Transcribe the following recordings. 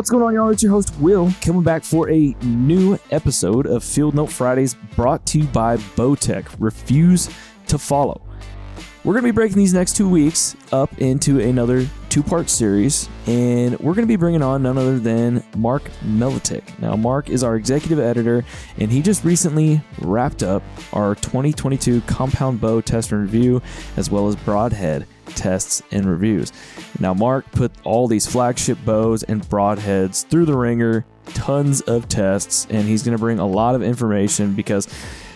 What's going on, y'all? It's your host, Will, coming back for a new episode of Field Note Fridays, brought to you by BOTEC. Refuse to follow. We're going to be breaking these next 2 weeks up into another two-part series, and we're going to be bringing on none other than Mark Melotik. Now, Mark is our executive editor, and he just recently wrapped up our 2022 Compound Bow Test and Review, as well as Broadhead tests and reviews. Now, Mark put all these flagship bows and broadheads through the ringer, tons of tests, and he's going to bring a lot of information because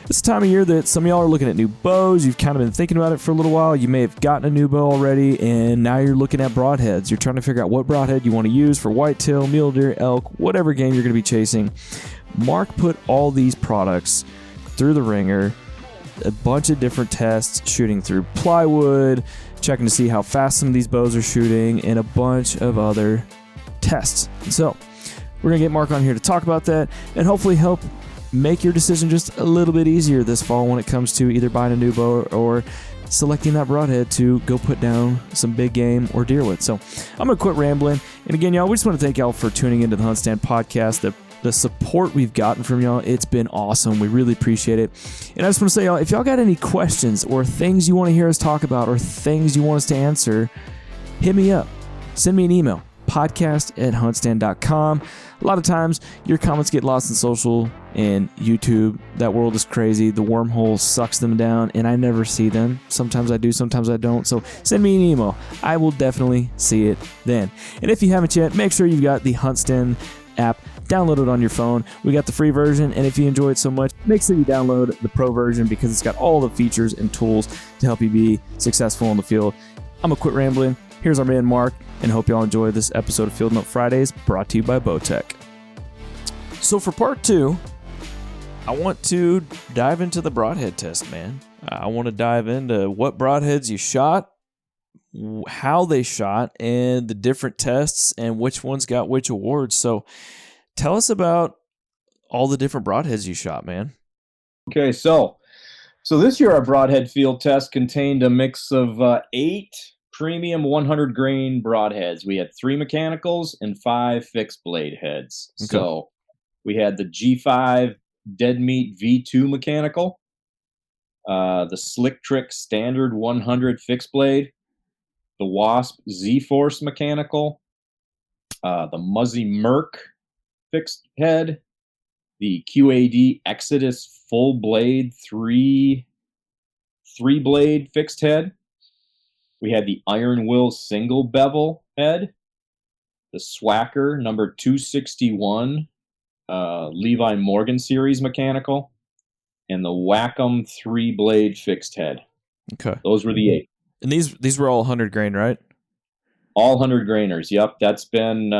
it's the time of year that some of y'all are looking at new bows. You've kind of been thinking about it for a little while. You may have gotten a new bow already, and now you're looking at broadheads. You're trying to figure out what broadhead you want to use for whitetail, mule deer, elk, whatever game you're going to be chasing. Mark put all these products through the ringer, a bunch of different tests, shooting through plywood, checking to see how fast some of these bows are shooting, and a bunch of other tests. So we're going to get Mark on here to talk about that and hopefully help make your decision just a little bit easier this fall when it comes to either buying a new bow or selecting that broadhead to go put down some big game or deer with. So I'm going to quit rambling. And again, y'all, we just want to thank y'all for tuning into the HuntStand podcast. The support we've gotten from y'all, it's been awesome. We really appreciate it. And I just want to say, y'all, if y'all got any questions or things you want to hear us talk about or things you want us to answer, hit me up. Send me an email, podcast@huntstand.com. A lot of times your comments get lost in social and YouTube. That world is crazy. The wormhole sucks them down and I never see them. Sometimes I do, sometimes I don't. So send me an email. I will definitely see it then. And if you haven't yet, make sure you've got the HuntStand app downloaded on your phone. We got the free version, and if you enjoy it so much, make sure you download the pro version because it's got all the features and tools to help you be successful in the field. I'm gonna quit rambling. Here's our man Mark, and hope y'all enjoy this episode of Field Note Fridays, brought to you by BOTEC. So for part 2, I want to dive into the broadhead test, man. I want to dive into what broadheads you shot, how they shot, and the different tests, and which ones got which awards. So tell us about all the different broadheads you shot, man. Okay, so this year our broadhead field test contained a mix of 8 premium 100 grain broadheads. We had 3 mechanicals and 5 fixed blade heads. Okay. So we had the G5 Dead Meat V2 mechanical, the Slick Trick Standard 100 fixed blade, the Wasp Z-Force mechanical, the Muzzy Merc fixed head, the QAD Exodus full blade 3 blade fixed head. We had the Iron Will single bevel head, the Swacker number 261 Levi Morgan series mechanical, and the Wacom 3 blade fixed head. Okay. Those were the 8. And these were all 100 grain, right? All 100 grainers. Yep, that's been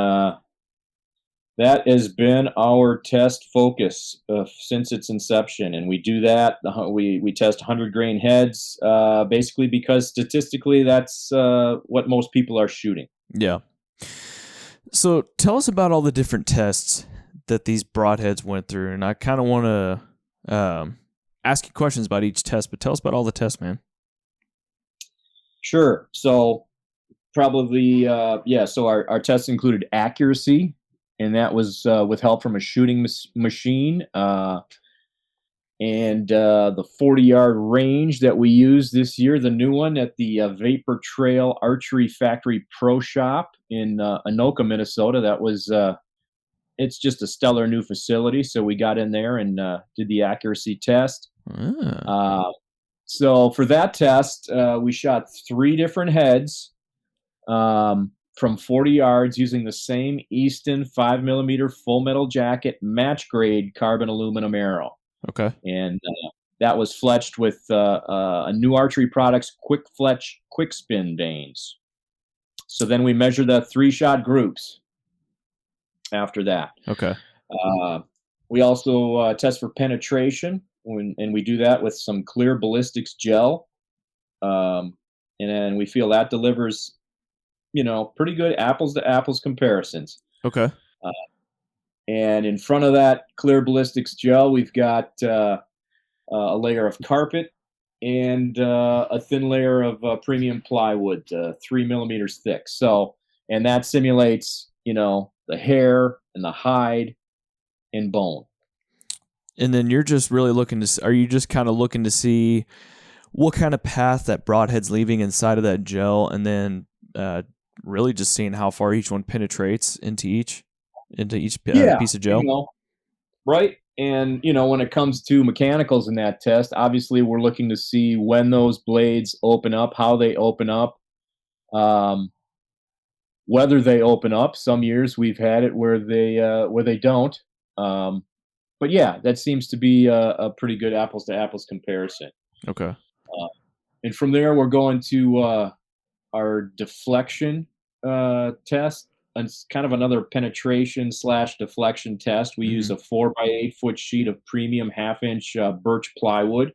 that has been our test focus since its inception, and we do that. We test 100 grain heads basically because statistically that's what most people are shooting. Yeah. So tell us about all the different tests that these broadheads went through, and I kind of want to ask you questions about each test, but tell us about all the tests, man. Sure. So probably, so our tests included accuracy, and that was with help from a shooting machine, and the 40-yard range that we used this year, the new one at the Vapor Trail Archery Factory Pro Shop in Anoka, Minnesota. That was, it's just a stellar new facility, so we got in there and did the accuracy test. So for that test, we shot 3 different heads from 40 yards using the same Easton 5mm full metal jacket match grade carbon aluminum arrow. Okay. And that was fletched with a new archery products quick fletch quick spin vanes. So then we measured the 3-shot groups after that. Okay. We also test for penetration, and we do that with some clear ballistics gel. And then we feel that delivers, pretty good apples to apples comparisons. Okay. And in front of that clear ballistics gel, we've got a layer of carpet and a thin layer of premium plywood, 3 millimeters thick. So, and that simulates, the hair and the hide and bone. And then you're just really looking to, are you just kind of looking to see what kind of path that broadhead's leaving inside of that gel, and then really just seeing how far each one penetrates into each piece of gel? Right? And, when it comes to mechanicals in that test, obviously we're looking to see when those blades open up, how they open up, whether they open up. Some years we've had it where they don't. But yeah, that seems to be a pretty good apples to apples comparison. Okay. And from there, we're going to our deflection test. And it's kind of another penetration / deflection test. We use a 4x8 foot sheet of premium 1/2 inch birch plywood.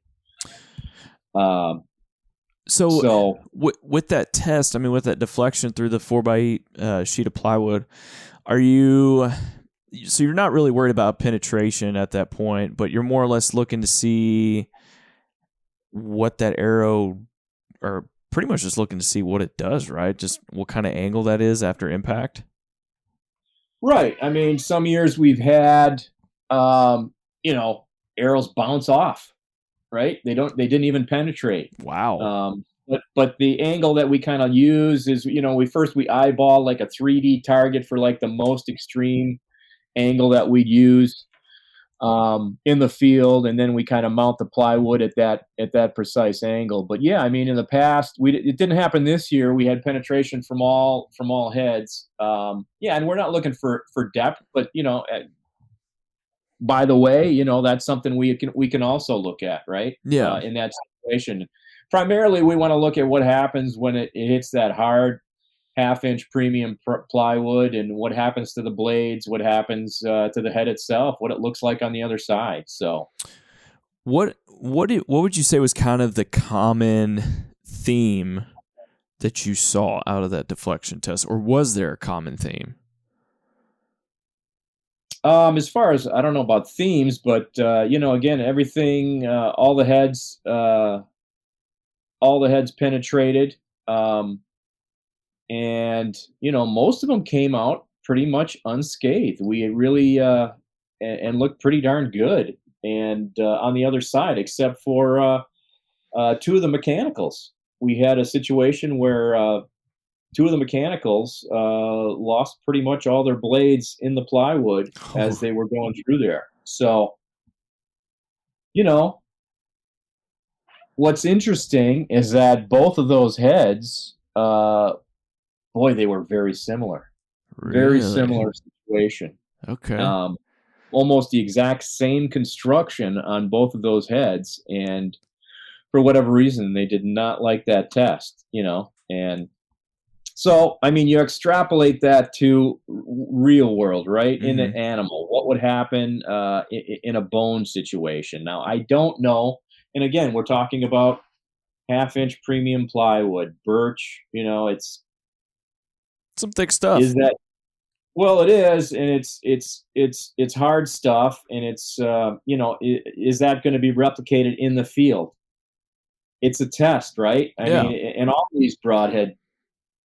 So with that test, with that deflection through the 4x8 sheet of plywood, so you're not really worried about penetration at that point, but you're more or less looking to see what that arrow, or pretty much just looking to see what it does, right? Just what kind of angle that is after impact. Right. Some years we've had, arrows bounce off, right? They didn't even penetrate. Wow. But the angle that we kind of use is, we eyeball like a 3D target for like the most extreme angle that we'd use in the field, and then we kind of mount the plywood at that precise angle. But yeah, in the past, it didn't happen this year. We had penetration from all heads. Yeah, and we're not looking for depth, but by the way, that's something we can also look at, right? Yeah. In that situation, primarily we want to look at what happens when it hits that hard 1/2 inch premium plywood, and what happens to the blades, what happens to the head itself, what it looks like on the other side. So, what would you say was kind of the common theme that you saw out of that deflection test, or was there a common theme? As far as, I don't know about themes, but again, everything, all the heads penetrated. And most of them came out pretty much unscathed. We really and looked pretty darn good. And on the other side, except for 2 of the mechanicals, we had a situation where 2 of the mechanicals lost pretty much all their blades in the plywood as they were going through there. So, what's interesting is that both of those heads, boy, they were very similar. Really? Very similar situation. Okay. Almost the exact same construction on both of those heads, and for whatever reason, they did not like that test, and so, you extrapolate that to real world, right? In an animal, what would happen in a bone situation? Now, I don't know, and again, we're talking about 1/2 inch premium plywood, birch. It's some thick stuff. Is that, well, it is, and it's hard stuff, and it's is that going to be replicated in the field? It's a test, right? Yeah. In all these broadhead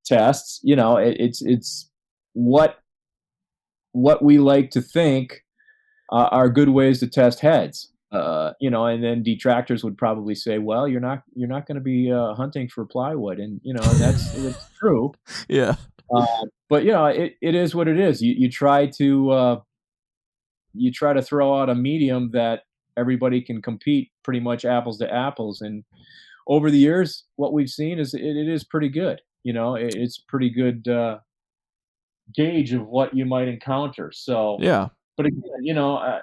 tests, it's what we like to think are good ways to test heads. And then detractors would probably say, well, you're not going to be hunting for plywood, and that's true. Yeah. But it is what it is. You try to throw out a medium that everybody can compete pretty much apples to apples, and over the years, what we've seen is it is pretty good. It's pretty good gauge of what you might encounter. So yeah. But again,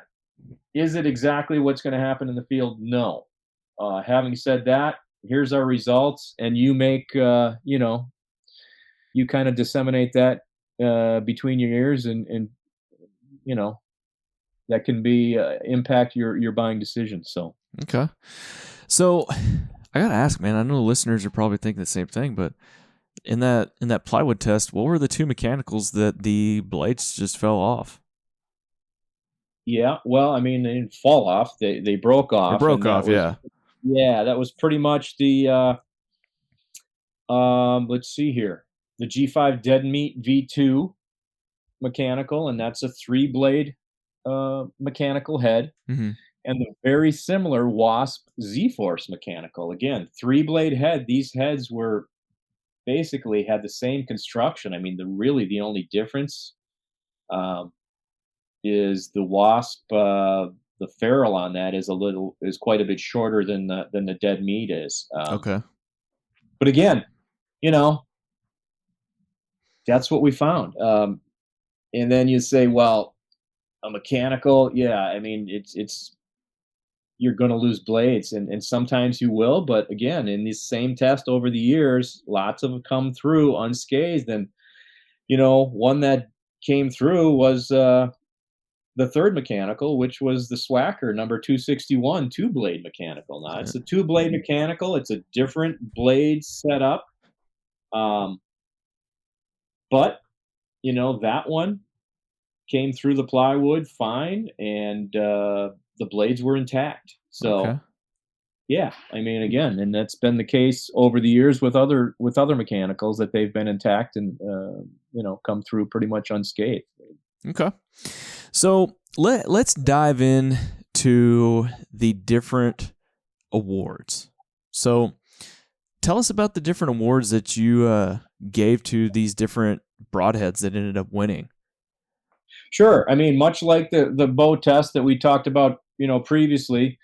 is it exactly what's going to happen in the field? No. Having said that, here's our results, and you make you kind of disseminate that between your ears, and that can be impact your buying decision. So okay. So I gotta ask, man. I know the listeners are probably thinking the same thing, but in that plywood test, what were the 2 mechanicals that the blades just fell off? Yeah, well, they didn't fall off. They broke off. They broke off. Yeah. Yeah, that was pretty much the. Let's see here. The G5 Dead Meat V2 mechanical, and that's a 3-blade mechanical head, Mm-hmm. and the very similar Wasp Z-Force mechanical. Again, 3-blade head. These heads were basically had the same construction. I mean, the only difference um, is the Wasp. The ferrule on that is quite a bit shorter than the dead meat is. Okay. But again, you know, that's what we found. And then you say, well, a mechanical, yeah. I mean, it's you're going to lose blades, and sometimes you will. But again, in this same test over the years, lots of them come through unscathed. And one that came through was the third mechanical, which was the Swacker number 261 2-blade mechanical. Now it's a 2-blade mechanical. It's a different blade setup, but that one came through the plywood fine, and the blades were intact. So Okay. yeah, I mean, again, and that's been the case over the years with other mechanicals, that they've been intact and come through pretty much unscathed. Okay. So let's dive in to the different awards. So tell us about the different awards that you gave to these different broadheads that ended up winning. Sure. I mean, much like the bow test that we talked about, previously,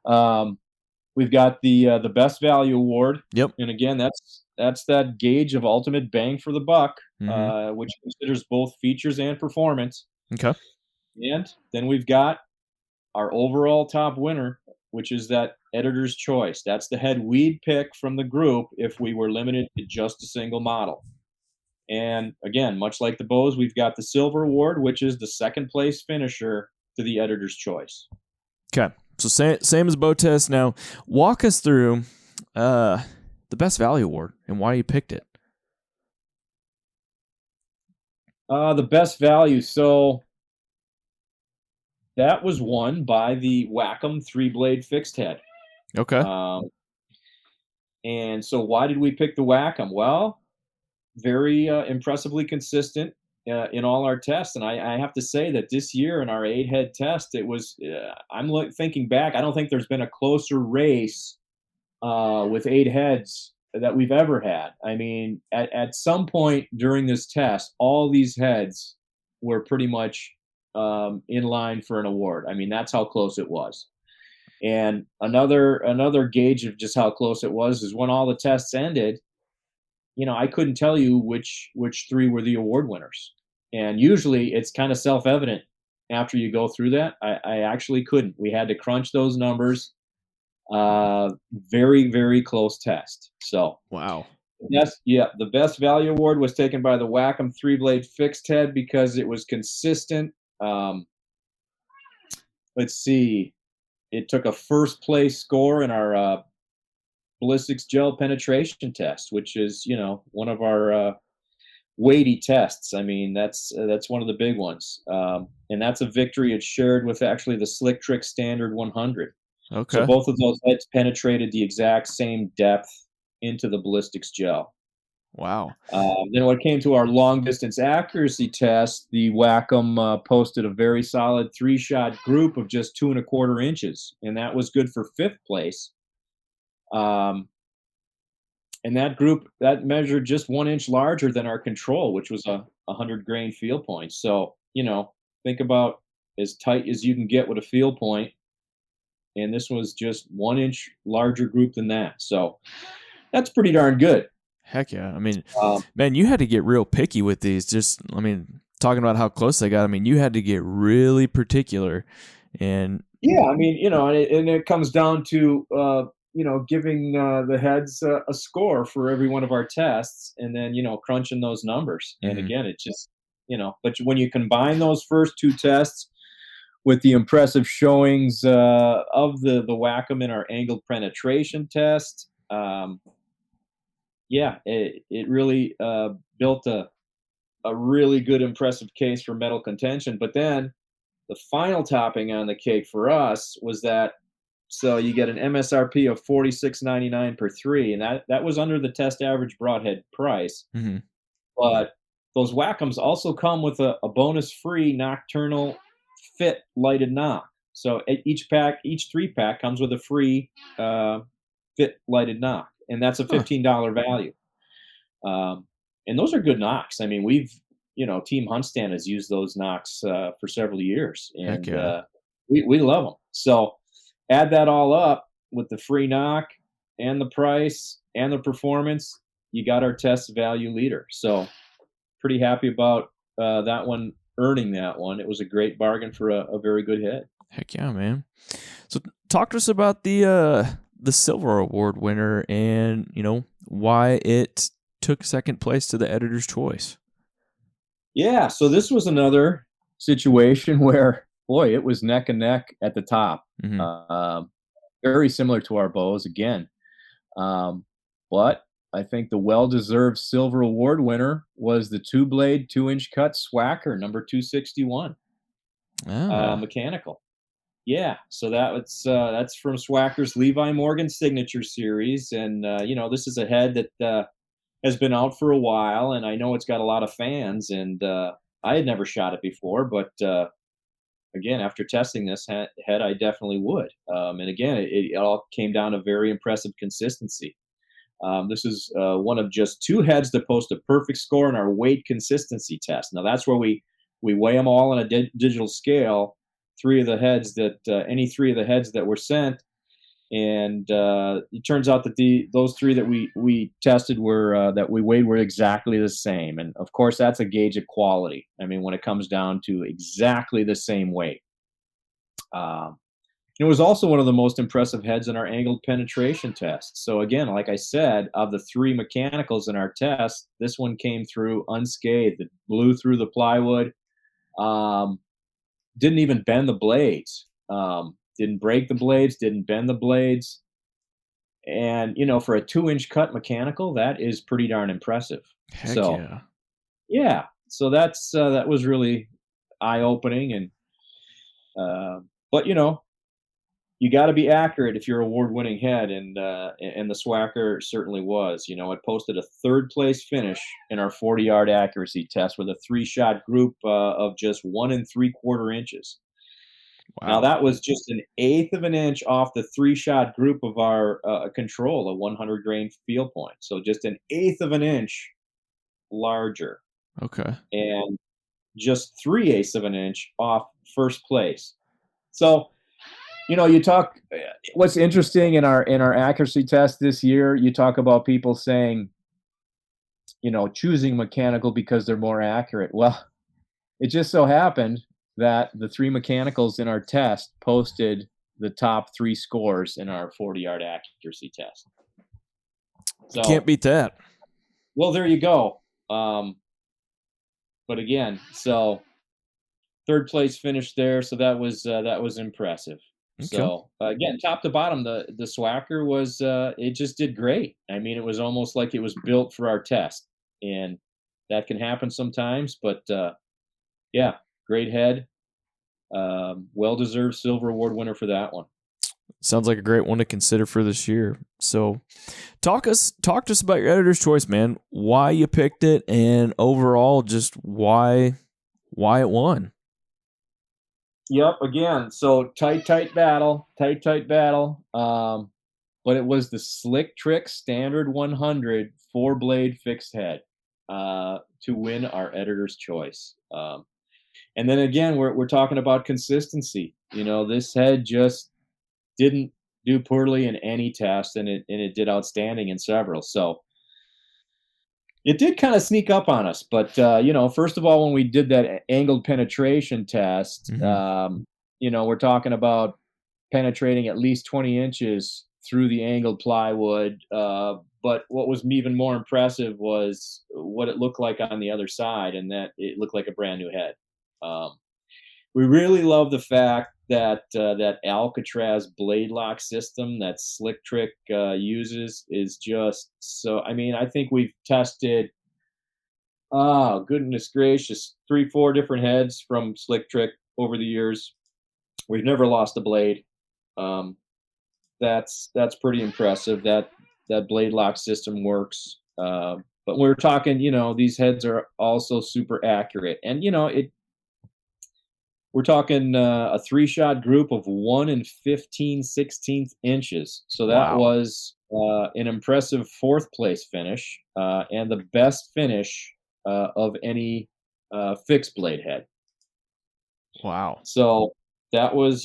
we've got the best value award. Yep. And again, that's that gauge of ultimate bang for the buck, Mm-hmm. which considers both features and performance. Okay. And then we've got our overall top winner, which is that editor's choice. That's the head we'd pick from the group if we were limited to just a single model. And again, much like the bows, we've got the silver award, which is the second place finisher to the editor's choice. Okay. So same as bow test. Now, walk us through the best value award and why you picked it. The best value. So that was won by the Wacom 3-blade fixed head. Okay. And so why did we pick the Wacom? Well, very impressively consistent in all our tests. And I have to say that this year in our 8-head test, it was, thinking back, I don't think there's been a closer race with 8 heads that we've ever had. I mean, at some point during this test, all these heads were pretty much in line for an award. I mean, that's how close it was. And another gauge of just how close it was is when all the tests ended, I couldn't tell you which 3 were the award winners. And usually it's kind of self-evident after you go through that. I actually couldn't. We had to crunch those numbers. Very, very close test. So Wow. yes, yeah, the best value award was taken by the Wacom 3-blade fixed head because it was consistent. Let's see. It took a first place score in our ballistics gel penetration test, which is, one of our weighty tests. I mean, that's one of the big ones. And that's a victory it's shared with actually the Slick Trick Standard 100. Okay. So both of those heads penetrated the exact same depth into the ballistics gel. Wow. Then when it came to our long distance accuracy test, the Wacom posted a very solid 3-shot group of just 2 1/4 inches, and that was good for 5th place. And that group that measured just 1 inch larger than our control, which was a 100 grain field point. So think about as tight as you can get with a field point, and this was just 1 inch larger group than that. So that's pretty darn good. Heck yeah. I mean, man, you had to get real picky with these. Talking about how close they got, I mean, you had to get really particular. And yeah, I mean, and it comes down to, giving the heads a score for every one of our tests, and then, crunching those numbers. And again, it just, but when you combine those first 2 tests with the impressive showings of the Wacom in our angled penetration test, it really built a really good, impressive case for medal contention. But then the final topping on the cake for us was that, so you get an MSRP of $46.99 per 3, and that was under the test average broadhead price. mm-hmm. But those Whack'ems also come with a bonus free nocturnal fit lighted knock. So each 3-pack comes with a free fit lighted knock, and that's a Huh. $15 value. And those are good knocks. I mean, Team HuntStand has used those knocks for several years, Heck and yeah. we love them. So add that all up with the free knock and the price and the performance, you got our test value leader. So pretty happy about that one, earning that one. It was a great bargain for a very good head. Heck yeah, man. So talk to us about the silver award winner and, why it took second place to the editor's choice. Yeah, so this was another situation where, boy, it was neck and neck at the top. Mm-hmm. Very similar to our bows again. But I think the well-deserved silver award winner was the 2-blade, 2-inch cut Swacker number 261 mechanical. Yeah, so that's from Swacker's Levi Morgan Signature Series, and this is a head that has been out for a while, and I know it's got a lot of fans, and I had never shot it before, but again, after testing this head, I definitely would. And again, it all came down to very impressive consistency. This is one of just 2 heads that post a perfect score in our weight consistency test. Now that's where we weigh them all on a digital scale. Any 3 of the heads that were sent, and it turns out that those 3 that we tested that we weighed were exactly the same. And of course, that's a gauge of quality. I mean, when it comes down to exactly the same weight. It was also one of the most impressive heads in our angled penetration test. So again, like I said, of the 3 mechanicals in our test, this one came through unscathed. It blew through the plywood, didn't even bend the blades, didn't break the blades, didn't bend the blades. And, for a 2-inch cut mechanical, that is pretty darn impressive. Heck So, yeah. yeah, so that was really eye-opening. And, but, you got to be accurate if you're award-winning head, and the Swacker certainly was. It posted a 3rd place finish in our 40-yard accuracy test with a 3-shot group of just 1 3/4 inches. Wow. Now that was just an 1/8 of an inch off the 3-shot group of our control, a 100 grain field point. So just an 1/8 of an inch larger, Okay. and just 3/8 of an inch off first place. So you talk. What's interesting in our accuracy test this year, you talk about people saying, choosing mechanical because they're more accurate. Well, it just so happened that the 3 mechanicals in our test posted the top 3 scores in our 40-yard accuracy test. So can't beat that. Well, there you go. But again, so 3rd place finish there, so that was impressive. Okay. So again, top to bottom, the Swacker was it just did great. I mean, it was almost like it was built for our test, and that can happen sometimes. But yeah, great head, well-deserved silver award winner for that one. Sounds like a great one to consider for this year. So, talk to us about your editor's choice, man. Why you picked it, and overall, just why it won. Yep. Again, so tight battle. But it was the Slick Trick Standard 100 4-blade fixed head to win our editor's choice. And then again, we're talking about consistency. This head just didn't do poorly in any test, and it did outstanding in several. So it did kind of sneak up on us. But first of all, when we did that angled penetration test, we're talking about penetrating at least 20 inches through the angled plywood. But what was even more impressive was what it looked like on the other side, and that it looked like a brand new head. We really love the fact that that Alcatraz blade lock system that Slick Trick uses is just so. I mean, I think we've tested, oh goodness gracious, 3-4 different heads from Slick Trick over the years. We've never lost a blade. That's pretty impressive. That blade lock system works. But we're talking, these heads are also super accurate. And, we're talking a 3-shot group of 1 and 15/16 inches. So that Wow. was an impressive 4th place finish and the best finish of any fixed blade head. Wow. So that was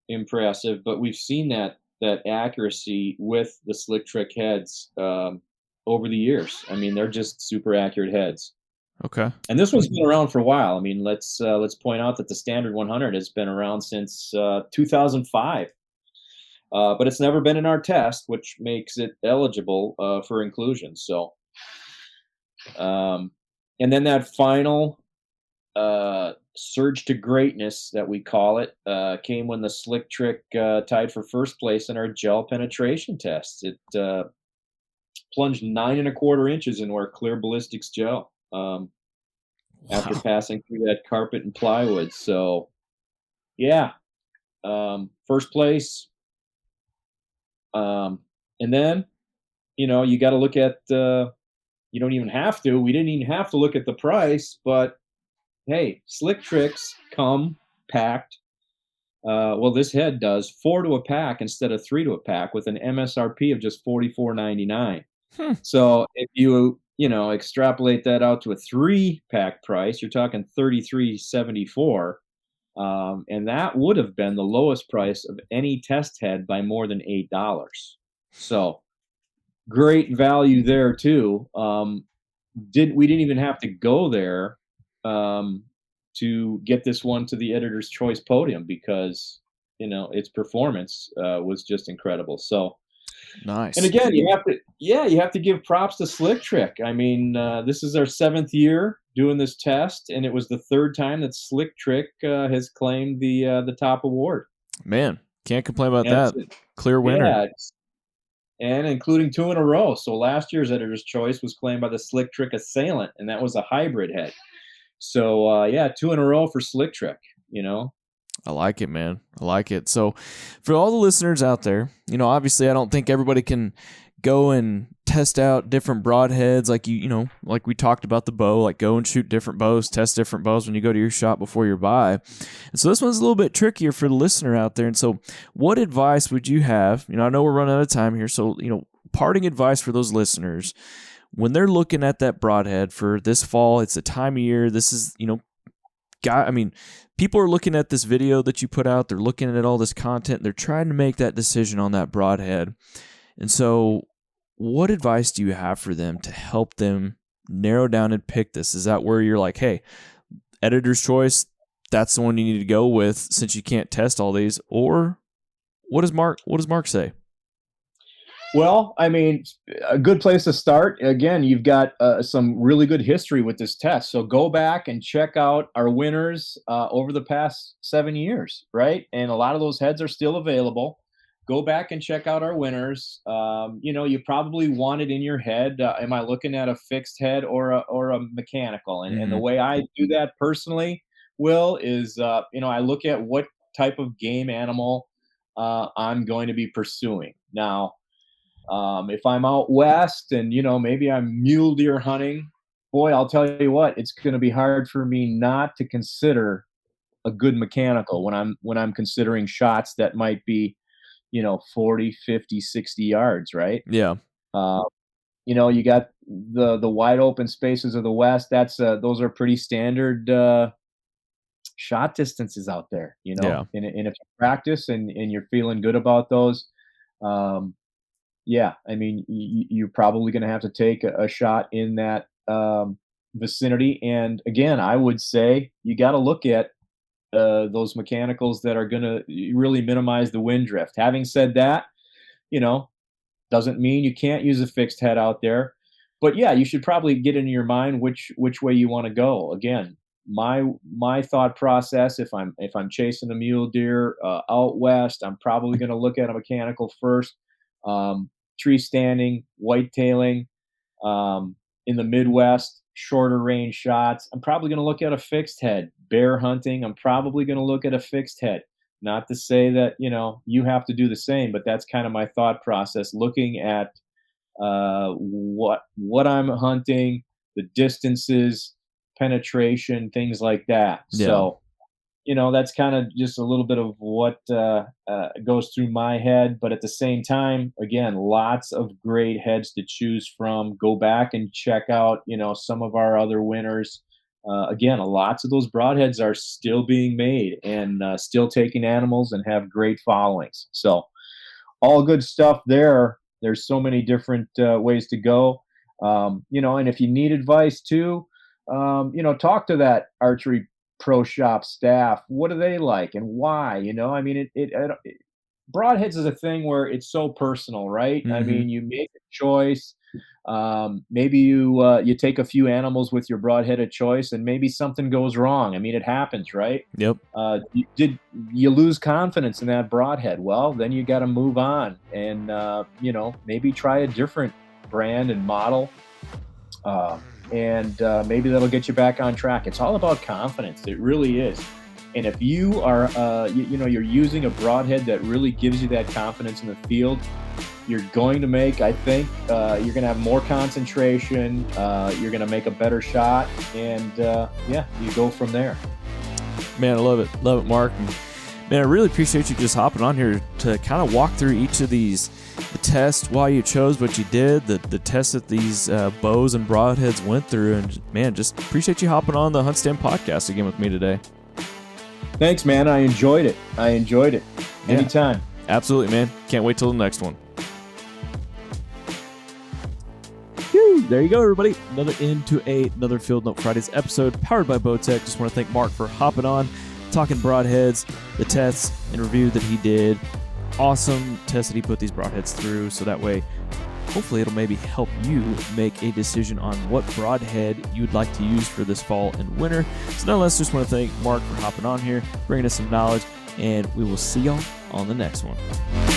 impressive. But we've seen that accuracy with the slick trick heads over the years. I mean, they're just super accurate heads. Okay. And this one's been around for a while. I mean, let's point out that the standard 100 has been around since 2005, but it's never been in our test, which makes it eligible for inclusion. So, um, and then that final surge to greatness that we call it came when the slick trick tied for first place in our gel penetration tests. It plunged 9 1/4 inches into our clear ballistics gel. After Wow. passing through that carpet and plywood. So, yeah, first place. And then, you got to look at, you don't even have to, we didn't even have to look at the price, but hey, slick tricks come packed. Well, this head does 4 to a pack instead of 3 to a pack with an MSRP of just $44.99. Hmm. So if you extrapolate that out to a 3-pack price, you're talking $33.74, and that would have been the lowest price of any test head by more than $8. So great value there too. We didn't even have to go there to get this one to the editor's choice podium because its performance was just incredible. So. And Nice. again, you have to give props to Slick Trick. I mean, this is our 7th year doing this test, and it was the 3rd time that Slick Trick has claimed the top award. Man, can't complain about And that. Clear winner. yeah, and including 2 in a row. So last year's editor's choice was claimed by the Slick Trick Assailant, and that was a hybrid head. So yeah, 2 in a row for Slick Trick. I like it, man. I like it. So for all the listeners out there, obviously I don't think everybody can go and test out different broadheads like like we talked about the bow, like go and shoot different bows, test different bows when you go to your shop before you buy. And so this one's a little bit trickier for the listener out there. And so what advice would you have? I know we're running out of time here. So, parting advice for those listeners when they're looking at that broadhead for this fall. It's the time of year. This is, people are looking at this video that you put out. They're looking at all this content. They're trying to make that decision on that broadhead. And so what advice do you have for them to help them narrow down and pick this? Is that where you're like, hey, editor's choice, that's the one you need to go with since you can't test all these? Or what does Mark say? Well, I mean, a good place to start. Again, you've got some really good history with this test. So go back and check out our winners over the past 7 years, right? And a lot of those heads are still available. Go back and check out our winners. You probably want it in your head. Am I looking at a fixed head or a mechanical? And the way I do that personally, Will, is I look at what type of game animal I'm going to be pursuing. Now, if I'm out west and maybe I'm mule deer hunting, boy, I'll tell you what, it's going to be hard for me not to consider a good mechanical when I'm considering shots that might be 40, 50, 60 yards, right? Yeah. You got the wide open spaces of the west. Those are pretty standard shot distances out there, Yeah. and if you practice and you're feeling good about those, yeah, I mean, you're probably going to have to take a shot in that vicinity. And again, I would say you got to look at those mechanicals that are going to really minimize the wind drift. Having said that, doesn't mean you can't use a fixed head out there. But yeah, you should probably get in your mind which way you want to go. Again, my thought process, if I'm chasing a mule deer out west, I'm probably going to look at a mechanical first. Tree standing, whitetailing, in the Midwest, shorter range shots, I'm probably going to look at a fixed head. Bear hunting, I'm probably going to look at a fixed head. Not to say that, you have to do the same, but that's kind of my thought process looking at what I'm hunting, the distances, penetration, things like that. Yeah. So, that's kind of just a little bit of what goes through my head. But at the same time, again, lots of great heads to choose from. Go back and check out, some of our other winners. Again, lots of those broadheads are still being made and still taking animals and have great followings. So, all good stuff there. There's so many different ways to go. And if you need advice too, talk to that archery pro shop staff. What do they like and why? I mean, broadheads is a thing where it's so personal, right? I Mm-hmm. mean, you make a choice. Maybe you take a few animals with your broadhead of choice, and maybe something goes wrong. I mean, it happens, right? Yep. You lose confidence in that broadhead? Well, then you got to move on, and maybe try a different brand and model, and maybe that'll get you back on track. It's all about confidence. It really is. And if you are, you're using a broadhead that really gives you that confidence in the field, you're going to make, I think, you're going to have more concentration. You're going to make a better shot, and you go from there. Man, I love it, Mark. And, man, I really appreciate you just hopping on here to kind of walk through each of these, the tests, why you chose what you did, the tests that these bows and broadheads went through, and man, just appreciate you hopping on the HuntStand podcast again with me today. Thanks, man. I enjoyed it. Anytime. Absolutely, man. Can't wait till the next one. There you go, everybody. Another another Field Note Fridays episode powered by Bowtech. Just want to thank Mark for hopping on, talking broadheads, the tests and review that he did. Awesome test that he put these broadheads through, so that way, hopefully it'll maybe help you make a decision on what broadhead you'd like to use for this fall and winter. So nonetheless, just want to thank Mark for hopping on here, bringing us some knowledge, and we will see y'all on the next one.